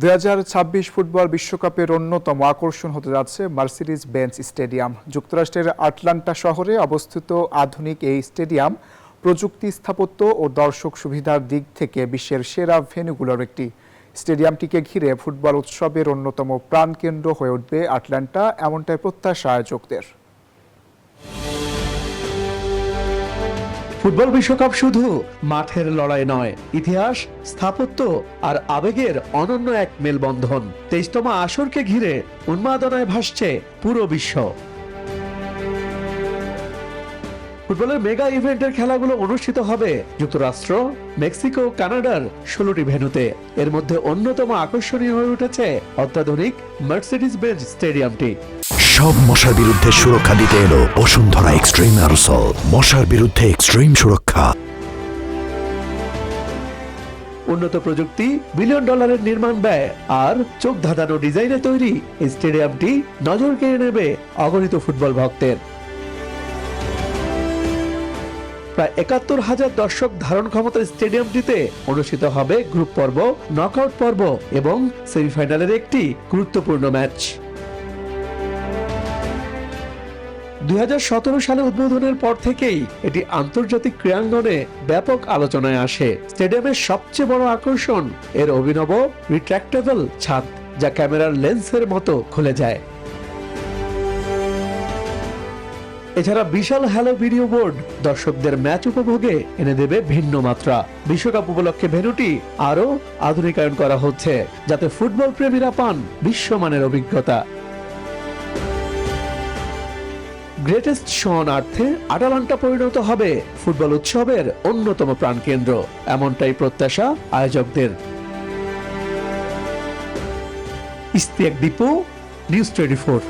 2026 football বিশ্বকাপের অন্যতম আকর্ষণ হতে যাচ্ছে মার্সিডিজ বেঞ্জ স্টেডিয়াম। যুক্তরাষ্ট্রের আটলান্টা শহরে অবস্থিত আধুনিক এই স্টেডিয়াম প্রযুক্তি, স্থাপত্য ও দর্শক সুবিধার দিক থেকে বিশ্বের সেরা ভেন্যুগুলোর একটি। স্টেডিয়ামটিকে ঘিরে ফুটবল উৎসবের অন্যতম প্রাণকেন্দ্র হয়ে উঠবে আটলান্টা, এমনটাই প্রত্যাশা আয়োজকদের। ফুটবল বিশ্বকাপ শুধু মাঠের লড়াই নয়, ইতিহাস, স্থাপত্য আর আবেগের অনন্য এক মেলবন্ধন। 23তম আসরকে ঘিরে উন্মাদনায় ভাসছে পুরো বিশ্ব। ফুটবলের মেগা ইভেন্টের খেলাগুলো অনুষ্ঠিত হবে যুক্তরাষ্ট্র, মেক্সিকো, কানাডার 16টি ভেন্যুতে। এর মধ্যে অন্যতম আকর্ষণীয় হয়ে উঠেছে অত্যাধুনিক মার্সিডিজ বেঞ্জ স্টেডিয়ামটি। সব মশার বিরুদ্ধে সুরক্ষা দিতে এলো বসুন্ধরা এক্সট্রিম অ্যারোসল। মশার বিরুদ্ধে এক্সট্রিম সুরক্ষা। উন্নত প্রযুক্তি, $বিলিয়ন নির্মাণ ব্যয় আর চোখ ধাঁধানো ডিজাইনে তৈরি এই স্টেডিয়ামটি নজর কেড়ে নেবে অগণিত ফুটবল ভক্তের। প্রায় ৭১,০০০ দর্শক ধারণ ক্ষমতার স্টেডিয়ামটিতে অনুষ্ঠিত হবে গ্রুপ পর্ব, নকআউট পর্ব এবং সেমিফাইনালের একটি গুরুত্বপূর্ণ ম্যাচ। 2017 সালে উদ্বোধনের পর থেকেই এটি আন্তর্জাতিক ক্রীড়াঙ্গনে ব্যাপক আলোচনায় আসে। স্টেডিয়ামের সবচেয়ে বড় আকর্ষণ এর অভিনব রিট্রাক্টেবল ছাদ, যা ক্যামেরার লেন্সের মতো খুলে যায়। এছাড়া বিশাল হ্যালো ভিডিও বোর্ড দর্শকদের ম্যাচ উপভোগে এনে দেবে ভিন্ন মাত্রা। বিশ্বকাপ উপলক্ষে ভেন্যুটি আরও আধুনিকায়ন করা হচ্ছে, যাতে ফুটবল প্রেমীরা পান বিশ্বমানের অভিজ্ঞতা। গ্রেটেস্ট শো অন আর্থে আটালান্টা পরিণত হবে ফুটবল উৎসবের অন্যতম প্রাণকেন্দ্র, এমনটাই প্রত্যাশা আয়োজকদের। ইশতিয়াক দীপু, নিউজ 24।